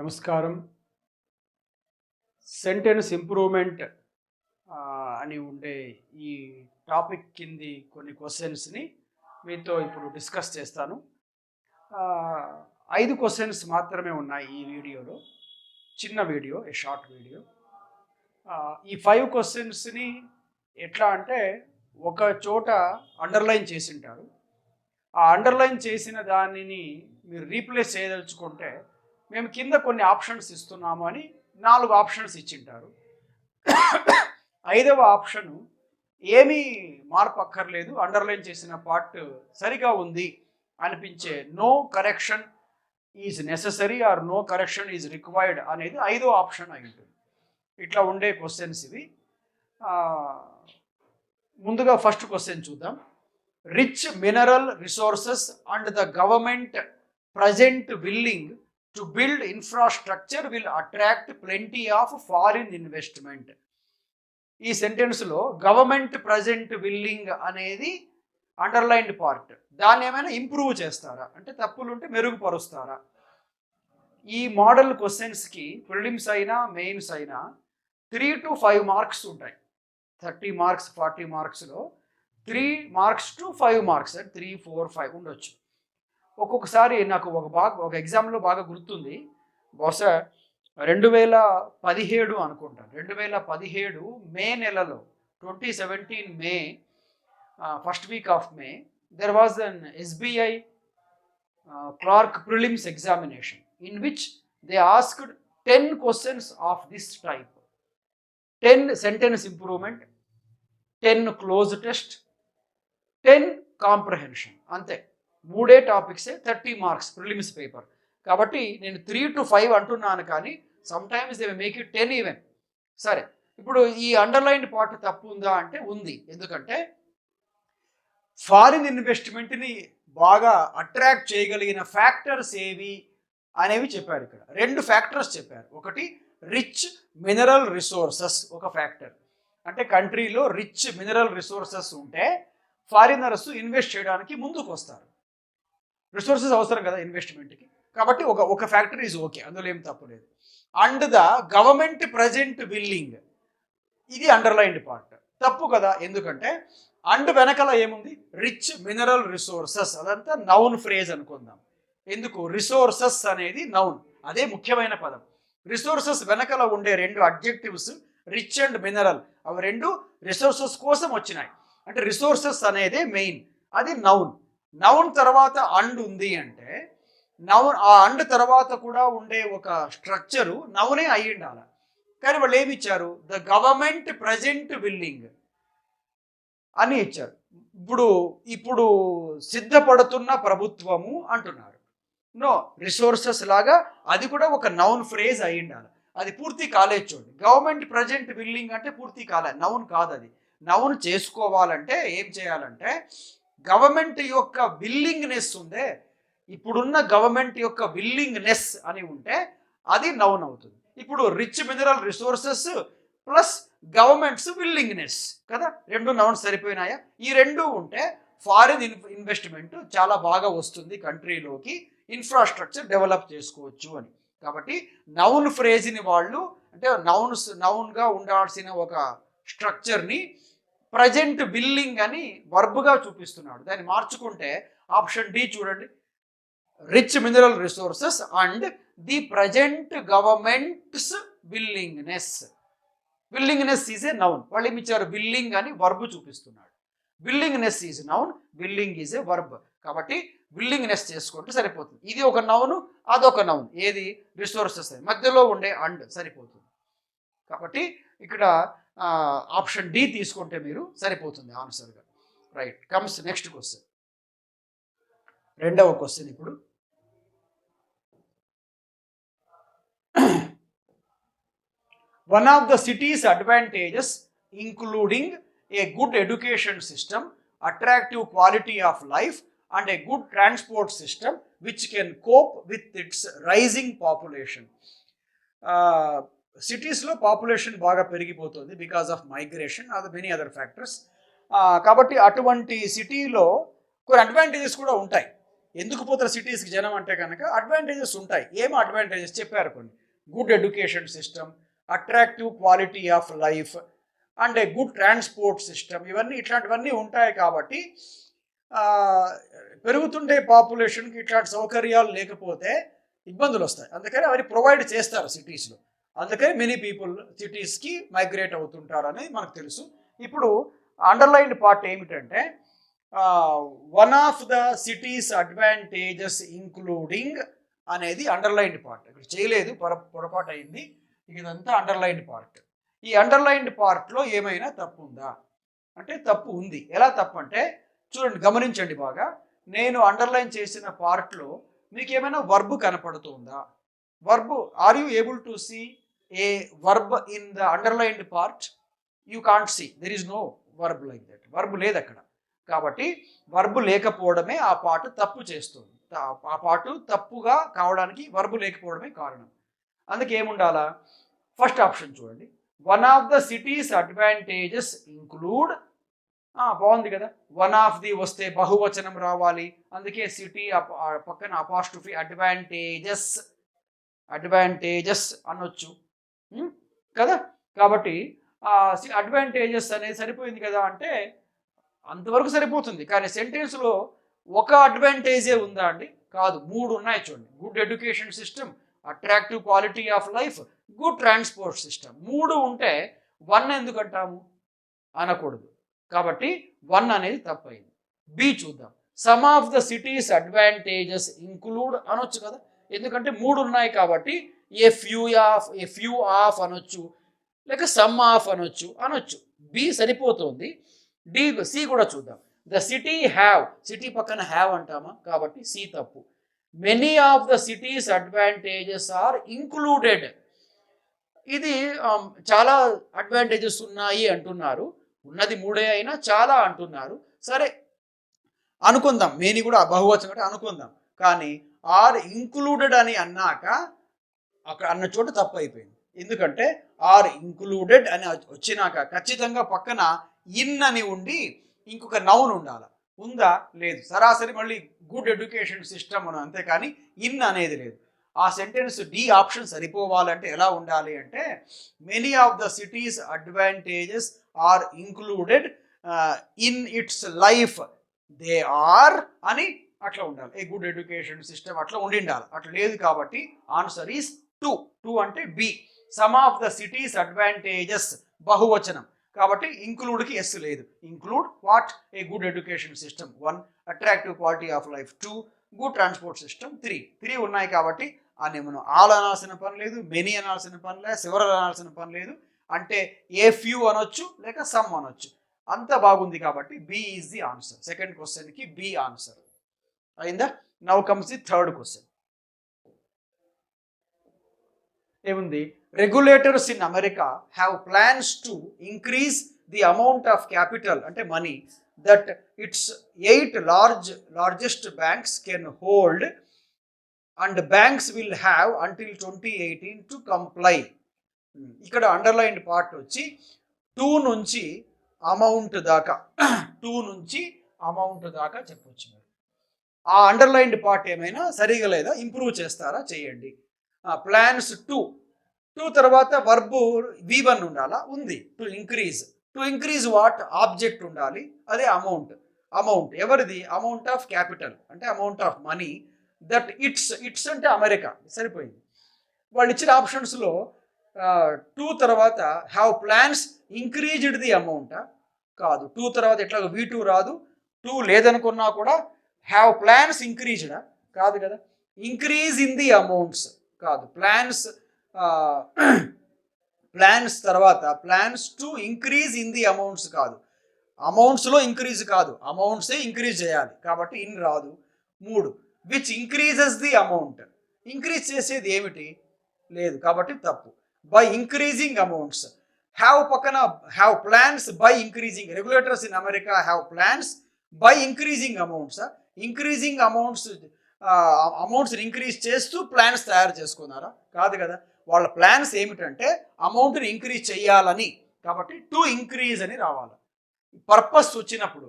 నమస్కారం. Sentence improvement అని ఉండే ఈ టాపిక్ కింది కొన్ని క్వశ్చన్స్ని మీతో ఇప్పుడు డిస్కస్ చేస్తాను. 5 క్వశ్చన్స్ మాత్రమే ఉన్నాయి ఈ వీడియోలో. చిన్న వీడియో, షార్ట్ వీడియో. ఈ 5 క్వశ్చన్స్ని ఎట్లా అంటే ఒక చోట అండర్లైన్ చేసి ఉంటారు. ఆ అండర్లైన్ చేసిన దానిని మీరు రీప్లేస్ చేయదలుచుకుంటే మేము కింద కొన్ని ఆప్షన్స్ ఇస్తున్నాము అని 4 ఆప్షన్స్ ఇచ్చింటారు. 5వ ఆప్షను ఏమీ మార్పు అక్కర్లేదు, అండర్లైన్ చేసిన పార్ట్ సరిగా ఉంది అనిపించే no correction is necessary or no correction is required అనేది 5వ ఆప్షన్ అయి ఉంటుంది. ఇట్లా ఉండే క్వశ్చన్స్ ఇవి. ముందుగా ఫస్ట్ క్వశ్చన్ చూద్దాం. Rich mineral resources and the government present willing to build infrastructure will attract plenty of foreign investment. ఈ సెంటెన్స్లో గవర్నమెంట్ ప్రజెంట్ విల్లింగ్ అనేది అండర్లైన్డ్ పార్ట్. దాన్ని ఏమైనా ఇంప్రూవ్ చేస్తారా అంటే తప్పులు ఉంటే మెరుగుపరుస్తారా? ఈ మోడల్ క్వశ్చన్స్కి ప్రిలిమ్స్ అయినా మెయిన్స్ అయినా 3 to 5 మార్క్స్ ఉంటాయి. 30 మార్క్స్ 40 మార్క్స్లో 3 మార్క్స్ to 5 మార్క్స్, 3, 4, 5 ఉండొచ్చు. ఒక్కొక్కసారి నాకు ఒక ఎగ్జామ్లో బాగా గుర్తుంది. బహుశా 2017 అనుకుంటాను. 2017 మే నెలలో 2017 May first week of May there was an SBI clerk prelims examination in which they asked 10 questions of this type. 10 sentence improvement, 10 cloze test, 10 comprehension. అంతే, 3 టాపిక్సే 30 మార్క్స్ ప్రిలిమ్స్ పేపర్. కాబట్టి నేను 3 to 5 అంటున్నాను, కానీ sometimes they make it 10 even. సరే, ఇప్పుడు ఈ underline part తప్పు ఉందా అంటే ఉంది. ఎందుకంటే ఫారిన్ ఇన్వెస్ట్మెంట్ని బాగా అట్రాక్ట్ చేయగలిగిన ఫ్యాక్టర్స్ ఏవి అనేవి చెప్పారు. ఇక్కడ 2 ఫ్యాక్టర్స్ చెప్పారు. ఒకటి రిచ్ మినరల్ రిసోర్సెస్ ఒక ఫ్యాక్టర్. అంటే కంట్రీలో రిచ్ మినరల్ రిసోర్సెస్ ఉంటే ఫారినర్స్ ఇన్వెస్ట్ చేయడానికి ముందుకు వస్తారు. రిసోర్సెస్ అవసరం కదా ఇన్వెస్ట్మెంట్కి. కాబట్టి ఒక ఫ్యాక్టర్ ఈజ్ ఓకే, అందులో ఏం తప్పు లేదు. And the government present willing, ఇది అండర్లైన్డ్ పార్ట్. తప్పు కదా, ఎందుకంటే అండ్ వెనకాల ఏముంది? Rich mineral resources. అదంతా నౌన్ ఫ్రేజ్ అనుకుందాం. ఎందుకు? రిసోర్సెస్ అనేది నౌన్, అదే ముఖ్యమైన పదం. రిసోర్సెస్ వెనకాల ఉండే 2 అడ్జెక్టివ్స్ రిచ్ అండ్ మినరల్, అవి 2 రిసోర్సెస్ కోసం వచ్చినాయి. అంటే రిసోర్సెస్ అనేదే మెయిన్, అది నౌన్. నౌన్ తర్వాత అండ్ ఉంది అంటే నౌన్, ఆ అండ్ తర్వాత కూడా ఉండే ఒక స్ట్రక్చరు నౌనే అయి ఉండాలి. కానీ వాళ్ళు ఏమి ఇచ్చారు? ద గవర్నమెంట్ ప్రజెంట్ విల్లింగ్ అని ఇచ్చారు. ఇప్పుడు సిద్ధపడుతున్న ప్రభుత్వము అంటున్నారు. నో, రిసోర్సెస్ లాగా అది కూడా ఒక నౌన్ ఫ్రేజ్ అయి ఉండాలి. అది పూర్తి కాలేదు. చూడండి, గవర్నమెంట్ ప్రజెంట్ విల్లింగ్ అంటే పూర్తి కాలే, నౌన్ కాదు అది. నౌన్ చేసుకోవాలంటే ఏం చేయాలంటే గవర్నమెంట్ యొక్క విల్లింగ్నెస్ ఉందే, ఇప్పుడున్న గవర్నమెంట్ యొక్క విల్లింగ్నెస్ అని ఉంటే అది నౌన్ అవుతుంది. ఇప్పుడు rich mineral resources plus governments willingness కదా, 2 నౌన్స్ సరిపోయినాయా? ఈ 2 ఉంటే ఫారిన్ ఇన్వెస్ట్మెంట్ చాలా బాగా వస్తుంది కంట్రీలోకి, ఇన్ఫ్రాస్ట్రక్చర్ డెవలప్ చేసుకోవచ్చు అని. కాబట్టి నౌన్ ఫ్రేజ్ని వాళ్ళు, అంటే నౌన్గా ఉండాల్సిన ఒక స్ట్రక్చర్ని ప్రజెంట్ విల్లింగ్ అని వర్బ్గా చూపిస్తున్నాడు. దాన్ని మార్చుకుంటే ఆప్షన్ డి చూడండి, rich mineral resources and the present governments willingness. Willingness is a noun. వాళ్ళు ఏమి ఇచ్చారు? విల్లింగ్ అని వర్బ్ చూపిస్తున్నాడు. Willingness is noun, willing is a verb. కాబట్టి విల్లింగ్నెస్ చేసుకుంటే సరిపోతుంది. ఇది ఒక నౌను, అదొక నౌన్. ఏది? రిసోర్సెస్. మధ్యలో ఉండే అండ్ సరిపోతుంది. కాబట్టి ఇక్కడ ఆప్షన్ డి తీసుకుంటే మీరు సరిపోతుంది ఆన్సర్గా. Right, comes next question. 2వ క్వశ్చన్. ఇప్పుడు one of the cities advantages including a good education system, attractive quality of life and a good transport system which can cope with its rising population. సిటీస్లో population బాగా పెరిగిపోతుంది because of migration, అది many other factors. కాబట్టి అటువంటి సిటీలో కొన్ని advantages కూడా ఉంటాయి. ఎందుకు పోతారు సిటీస్కి జనం అంటే కనుక అడ్వాంటేజెస్ ఉంటాయి. ఏం అడ్వాంటేజెస్ చెప్పారు కొన్ని. Good education system, attractive quality of life and a good transport system, ఇవన్నీ ఇట్లాంటివన్నీ ఉంటాయి. కాబట్టి పెరుగుతుండే పాపులేషన్కి ఇట్లాంటి సౌకర్యాలు లేకపోతే ఇబ్బందులు వస్తాయి. అందుకని అవన్నీ ప్రొవైడ్ చేస్తారు సిటీస్లో. అందుకని మెనీ పీపుల్ సిటీస్కి మైగ్రేట్ అవుతుంటారు అనేది మనకు తెలుసు. ఇప్పుడు అండర్లైన్డ్ పార్ట్ ఏమిటంటే one of the cities advantages including అనేది అండర్లైన్డ్ పార్ట్. ఇక్కడ చేయలేదు, పొరపాటు అయింది. ఇదంతా అండర్లైన్డ్ పార్ట్. ఈ అండర్లైన్డ్ పార్ట్లో ఏమైనా తప్పు ఉందా అంటే తప్పు ఉంది. ఎలా తప్పు అంటే చూడండి, గమనించండి బాగా. నేను అండర్లైన్ చేసిన పార్ట్లో మీకు ఏమైనా వర్బ్ కనపడుతుందా? Verb, are you able to see a verb in the underlined part? You can't see, there is no verb like that. Verb లేదు అక్కడ. కాబట్టి వర్బ్ లేకపోవడమే ఆ పార్ట్ తప్పు చేస్తుంది. ఆ పార్ట్ తప్పుగా కావడానికి వర్బ్ లేకపోవడమే కారణం. అందుకే ఏముండాలా? ఫస్ట్ ఆప్షన్ చూడండి, one of the cities advantages include. బాగుంది కదా. వన్ ఆఫ్ ది వస్తే బహువచనం రావాలి. అందుకే సిటీ పక్కన అపాస్ట్రఫీ అడ్వాంటేజెస్, అడ్వాంటేజెస్ అనొచ్చు కదా. కాబట్టి అడ్వాంటేజెస్ అనేది సరిపోయింది కదా అంటే అంతవరకు సరిపోతుంది. కానీ సెంటెన్స్లో ఒక అడ్వాంటేజే ఉందా అండి? కాదు, 3 ఉన్నాయి చూడండి. Good education system, attractive quality of life, good transport system. 3 ఉంటే 1 ఎందుకు అంటాము? అనకూడదు. కాబట్టి 1 అనేది తప్పైంది. బి చూద్దాం. Some of the cities advantages include అనొచ్చు కదా, ఎందుకంటే 3 ఉన్నాయి కాబట్టి ఏ ఫ్యూ ఆఫ్ అనొచ్చు, లేక సమ్ ఆఫ్ అనొచ్చు. బి సరిపోతుంది. సి కూడా చూద్దాం. ద సిటీ హ్యావ్, సిటీ పక్కన హ్యావ్ అంటామా, కాబట్టి సి తప్పు. Many of the cities advantages are included. ఇది చాలా అడ్వాంటేజెస్ ఉన్నాయి అంటున్నారు. ఉన్నది 3 అయినా చాలా అంటున్నారు. సరే అనుకుందాం, మెనీ కూడా బహువచనం అంటే అనుకుందాం. కానీ ఆర్ ఇంక్లూడెడ్ అని అన్నాక అక్కడ అన్న చోట తప్పు అయిపోయింది. ఎందుకంటే ఆర్ ఇంక్లూడెడ్ అని వచ్చినాక ఖచ్చితంగా పక్కన ఇన్ అని ఉండి ఇంకొక నౌన్ ఉండాలి. ఉందా? లేదు. సరాసరి మళ్ళీ గుడ్ ఎడ్యుకేషన్ సిస్టమ్ అని, అంతేకాని ఇన్ అనేది లేదు. ఆ సెంటెన్స్ డి ఆప్షన్ సరిపోవాలంటే ఎలా ఉండాలి అంటే many of the cities advantages are included in its life, they are అని అట్లా ఉండాలి. ఏ గుడ్ ఎడ్యుకేషన్ సిస్టమ్ అట్లా ఉండిండాలి. అట్లా లేదు కాబట్టి ఆన్సర్ ఈస్ 2 అంటే B. Some of the cities advantages బహువచనం కాబట్టి ఇంక్లూడ్కి ఎస్ లేదు. Include what? A good education system 1, attractive quality of life 2, good transport system 3 ఉన్నాయి. కాబట్టి అని మనం ఆల్ అనాల్సిన పని లేదు, మెనీ అనాల్సిన పని లేదు, సెవరల్ అనాల్సిన పని లేదు. అంటే ఏ ఫ్యూ అనొచ్చు లేక సమ్ అనొచ్చు. అంత బాగుంది కాబట్టి B is the answer. Second క్వశ్చన్కి బి ఆన్సర్ అయిందా? Now comes the third question. ఏముంది? Regulators in America have plans to increase the amount of capital అంటే money that its 8 largest banks can hold and banks will have until 2018 to comply. ఇక్కడ underlined part వచ్చి 2 నుంచి amount దాకా 2 నుంచి amount దాకా చెప్పొచ్చు. మీరు ఆ అండర్లైన్డ్ పార్ట్ ఏమైనా సరిగా లేదా ఇంప్రూవ్ చేస్తారా? చేయండి. ప్లాన్స్ 2 తర్వాత వర్బు V1 ఉండాలా? ఉంది. To increase what? ఆబ్జెక్ట్ ఉండాలి, అదే అమౌంట్. ఎవరిది? అమౌంట్ ఆఫ్ క్యాపిటల్ అంటే amount of money that it's అంటే అమెరికా. సరిపోయింది. వాళ్ళు ఇచ్చిన ఆప్షన్స్లో 2 తర్వాత హ్యావ్ ప్లాన్స్ ఇంక్రీజ్డ్ ది అమౌంటా? కాదు. 2 తర్వాత ఎట్లా V2 రాదు. 2 లేదనుకున్నా కూడా హ్యావ్ ప్లాన్స్ ఇంక్రీజ్డా? కాదు కదా. ఇంక్రీజ్ ఇన్ ది అమౌంట్స్ కాదు. ప్లాన్స్ తర్వాత plans to increase in the amounts కాదు. అమౌంట్స్లో ఇంక్రీజ్ కాదు, అమౌంట్సే ఇంక్రీజ్ చేయాలి కాబట్టి ఇన్ రాదు. 3 which increases the amount. Increase చేసేది ఏమిటి? లేదు కాబట్టి తప్పు. By increasing amounts. హ్యావ్ పక్కన have plans by increasing. Regulators in America have plans by increasing amounts. Increasing అమౌంట్స్ని ఇంక్రీజ్ చేస్తూ ప్లాన్స్ తయారు చేసుకున్నారా? కాదు కదా. వాళ్ళ ప్లాన్స్ ఏమిటంటే అమౌంట్ని ఇంక్రీజ్ చేయాలని. కాబట్టి టు ఇంక్రీజ్ అని రావాలి. పర్పస్ వచ్చినప్పుడు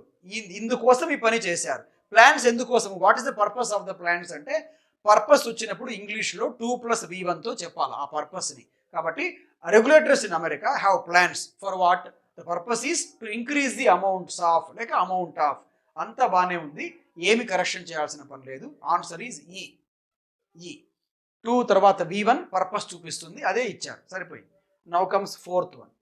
ఇందుకోసం ఈ పని చేశారు. ప్లాన్స్ ఎందుకోసం, what is the purpose of the plans అంటే పర్పస్ వచ్చినప్పుడు ఇంగ్లీష్లో 2+V1తో చెప్పాలి ఆ పర్పస్ని. కాబట్టి regulators in America have plans for what, the purpose is to increase the amounts of లేక అమౌంట్ ఆఫ్. అంతా బాగానే ఉంది, ఏమి కరెక్షన్ చేయాల్సిన పని లేదు. ఆన్సర్ ఈజ్ ఈ. 2 తర్వాత V1 పర్పస్ చూపిస్తుంది, అదే ఇచ్చారు, సరిపోయింది. Now comes fourth one.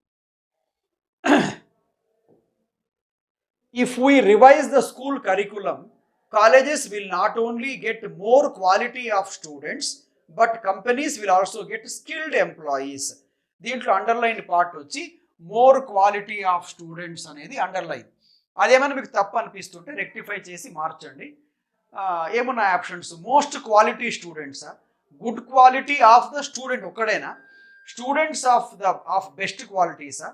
If we revise the school curriculum, colleges will not only get more quality of students, but companies will also get skilled employees. దీంట్లో అండర్లైన్ పార్ట్ వచ్చి more quality of students అనేది underline. అదేమైనా మీకు తప్పు అనిపిస్తుంటే rectify చేసి మార్చండి. ఏమున్నాయి ఆప్షన్స్? మోస్ట్ క్వాలిటీ స్టూడెంట్సా, good quality of the student ఒక్కడేనా, స్టూడెంట్స్ ఆఫ్ బెస్ట్ క్వాలిటీసా,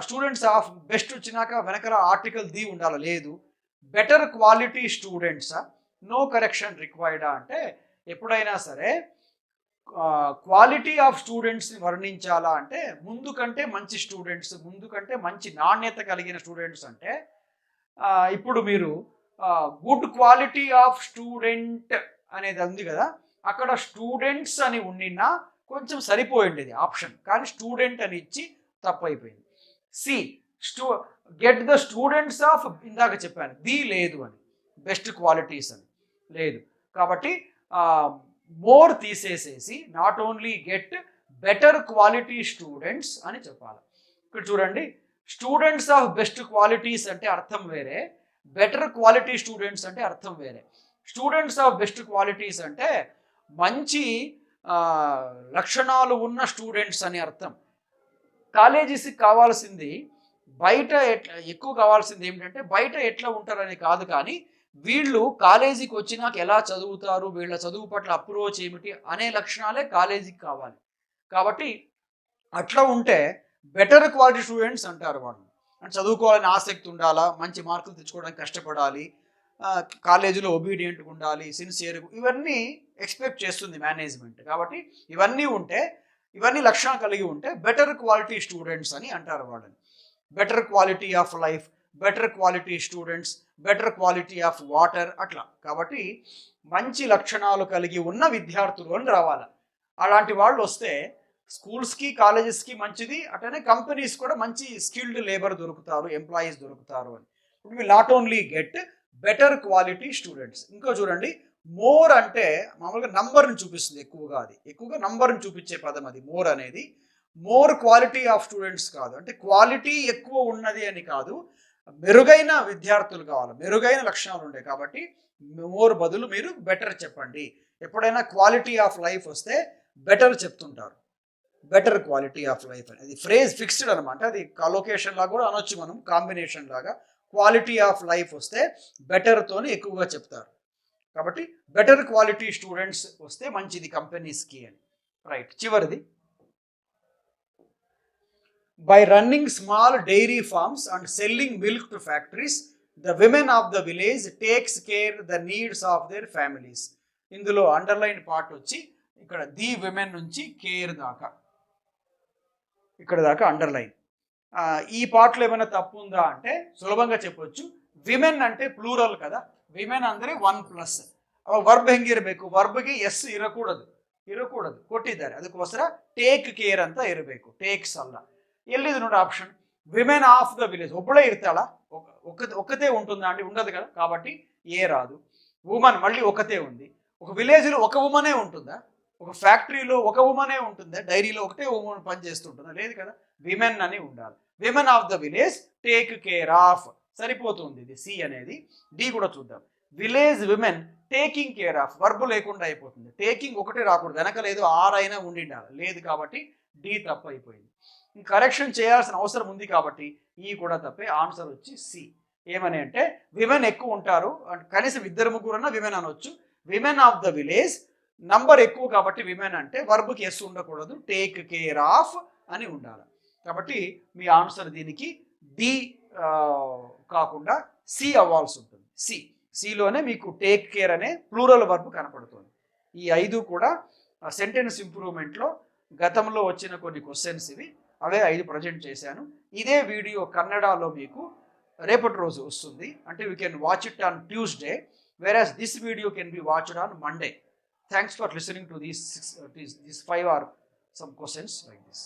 స్టూడెంట్స్ ఆఫ్ బెస్ట్ వచ్చినాక వెనకాల ఆర్టికల్ ది ఉండాలి, లేదు. బెటర్ క్వాలిటీ స్టూడెంట్సా, నో కరెక్షన్ రిక్వైర్డా అంటే ఎప్పుడైనా సరే క్వాలిటీ ఆఫ్ స్టూడెంట్స్ని వర్ణించాలా అంటే ముందు కంటే మంచి స్టూడెంట్స్, ముందు కంటే మంచి నాణ్యత కలిగిన స్టూడెంట్స్ అంటే ఇప్పుడు మీరు గుడ్ క్వాలిటీ ఆఫ్ స్టూడెంట్ అనేది ఉంది కదా, అక్కడ స్టూడెంట్స్ అని ఉండినా కొంచెం సరిపోయింది ఆప్షన్, కానీ స్టూడెంట్ అని ఇచ్చి తప్పైపోయింది. C get the students of, ఇందాక చెప్పాను ది లేదు అని, బెస్ట్ క్వాలిటీస్ అని లేదు. కాబట్టి మోర్ తీసేసేసి not only get better quality students అని చెప్పాలి. ఇక్కడ చూడండి, స్టూడెంట్స్ ఆఫ్ బెస్ట్ క్వాలిటీస్ అంటే అర్థం వేరే, బెటర్ క్వాలిటీ స్టూడెంట్స్ అంటే అర్థం వేరే. స్టూడెంట్స్ ఆఫ్ బెస్ట్ క్వాలిటీస్ అంటే మంచి లక్షణాలు ఉన్న స్టూడెంట్స్ అని అర్థం. కాలేజెస్కి కావాల్సింది బయట ఎక్కువ కావాల్సింది ఏమిటంటే బయట ఎట్లా ఉంటారని కాదు, కానీ వీళ్ళు కాలేజీకి వచ్చినాక ఎలా చదువుతారు, వీళ్ళ చదువు పట్ల అప్రోచ్ ఏమిటి అనే లక్షణాలే కాలేజీకి కావాలి. కాబట్టి అట్లా ఉంటే బెటర్ క్వాలిటీ స్టూడెంట్స్ అంటారు వాళ్ళు. అంటే చదువుకోవాలని ఆసక్తి ఉండాలా, మంచి మార్కులు తెచ్చుకోవడానికి కష్టపడాలి, కాలేజీలో ఒబీడియంట్గా ఉండాలి, సిన్సియర్గా, ఇవన్నీ ఎక్స్పెక్ట్ చేస్తుంది మేనేజ్మెంట్. కాబట్టి ఇవన్నీ ఉంటే, ఇవన్నీ లక్షణాలు కలిగి ఉంటే బెటర్ క్వాలిటీ స్టూడెంట్స్ అని అంటారు వాళ్ళని. Better quality of life, better quality students, better quality of water, అట్లా. కాబట్టి మంచి లక్షణాలు కలిగి ఉన్న విద్యార్థులు అని రావాలి. అలాంటి వాళ్ళు వస్తే స్కూల్స్కి కాలేజెస్కి మంచిది, అట్లనే కంపెనీస్ కూడా మంచి స్కిల్డ్ లేబర్ దొరుకుతారు, ఎంప్లాయీస్ దొరుకుతారు అని. ఇప్పుడు will not only get better quality students. ఇంకో చూడండి, మోర్ అంటే మామూలుగా నంబర్ని చూపిస్తుంది ఎక్కువగా, అది ఎక్కువగా నంబర్ని చూపించే పదం అది మోర్ అనేది. మోర్ క్వాలిటీ ఆఫ్ స్టూడెంట్స్ కాదు, అంటే క్వాలిటీ ఎక్కువ ఉన్నది అని కాదు, మెరుగైన విద్యార్థులు కావాలి, మెరుగైన లక్షణాలు ఉంటాయి. కాబట్టి మోర్ బదులు మీరు బెటర్ చెప్పండి. ఎప్పుడైనా క్వాలిటీ ఆఫ్ లైఫ్ వస్తే బెటర్ చెప్తుంటారు, బెటర్ క్వాలిటీ ఆఫ్ లైఫ్ అని. అది ఫ్రేజ్ ఫిక్స్డ్ అనమాట, అది కలొకేషన్ లాగా కూడా అనొచ్చు మనం, కాంబినేషన్ లాగా. క్వాలిటీ ఆఫ్ లైఫ్ వస్తే బెటర్తోని ఎక్కువగా చెప్తారు. కాబట్టి బెటర్ క్వాలిటీ స్టూడెంట్స్ వస్తే మంచిది కంపెనీస్కి అని. రైట్, చివరిది. By running small dairy farms and selling milk to factories, the women of the village takes care the needs of their families. ఇందులో అండర్లైన్ పార్ట్ వచ్చి ఇక్కడ ది విమెన్ నుంచి కేర్ దాకా, ఇక్కడ దాకా అండర్లైన్. ఈ పార్ట్లో ఏమైనా తప్పు ఉందా అంటే సులభంగా చెప్పొచ్చు. ವಿಮೆನ್ అంటే ಪ್ಲೂರಲ್ కదా, ವಿಮೆನ್ ಅಂದರೆ 1+. ವರ್ಬ್ ಹೆಂಗಿರಬೇಕು, ವರ್ಬ್ಗೆ ಎಸ್ ಇರಕೂಡದು ಕೊಟ್ಟಿದ್ದಾರೆ, ಅದಕ್ಕೋಸ್ಕರ ಟೇಕ್ ಕೇರ್ ಅಂತ ಇರಬೇಕು, ಟೇಕ್ಸ್ ಅಲ್ಲ. ಎಲ್ಲಿದೆ ನೋಡಿ option, women of the village. ಒಬ್ಬಳೇ ಇರ್ತಾಳ, ఒక్కతే ఉంటుందా అండి, ఉండదు కదా, కాబట్టి ఏ రాదు. ఉమెన్ మళ్ళీ ఒకతే ఉంది. ఒక విలేజ్లో ఒక ఉమనే ఉంటుందా, ఒక ఫ్యాక్టరీలో ఒక ఉమనే ఉంటుందా, డైరీలో ఒకటే ఉమెన్ పనిచేస్తుంటుందా, లేదు కదా, విమెన్ అని ఉండాలి. Women of the village take care of, సరిపోతుంది ఇది సి అనేది. డి కూడా చూద్దాం, village women taking care of, verb లేకుండా అయిపోతుంది, టేకింగ్ ఒకటే రాకూడదు, వెనక లేదు ఆర్ అయినా ఉండిండాలి, లేదు కాబట్టి డి తప్పు అయిపోయింది. కరెక్షన్ చేయాల్సిన అవసరం ఉంది కాబట్టి ఈ కూడా తప్పే. ఆన్సర్ వచ్చి సి. ఏమని అంటే విమెన్ ఎక్కువ ఉంటారు, కనీసం 2-3 విమెన్ అనొచ్చు. Women of the village number ఎక్కువ కాబట్టి విమెన్ అంటే వర్బ్కి ఎస్ ఉండకూడదు, టేక్ కేర్ ఆఫ్ అని ఉండాలి. కాబట్టి మీ ఆన్సర్ దీనికి డి కాకుండా సి అవ్వాల్సి ఉంటుంది. సిలోనే మీకు టేక్ కేర్ అనే ప్లూరల్ వర్బ్ కనపడుతుంది. ఈ 5 కూడా సెంటెన్స్ ఇంప్రూవ్మెంట్లో గతంలో వచ్చిన కొన్ని క్వశ్చన్స్ ఇవి, అవే 5 ప్రజెంట్ చేశాను. ఇదే వీడియో కన్నడలో మీకు రేపటి రోజు వస్తుంది. అంటే we can watch it on Tuesday, whereas this video can be watched on Monday. Thanks for listening to these 5 or some questions like this.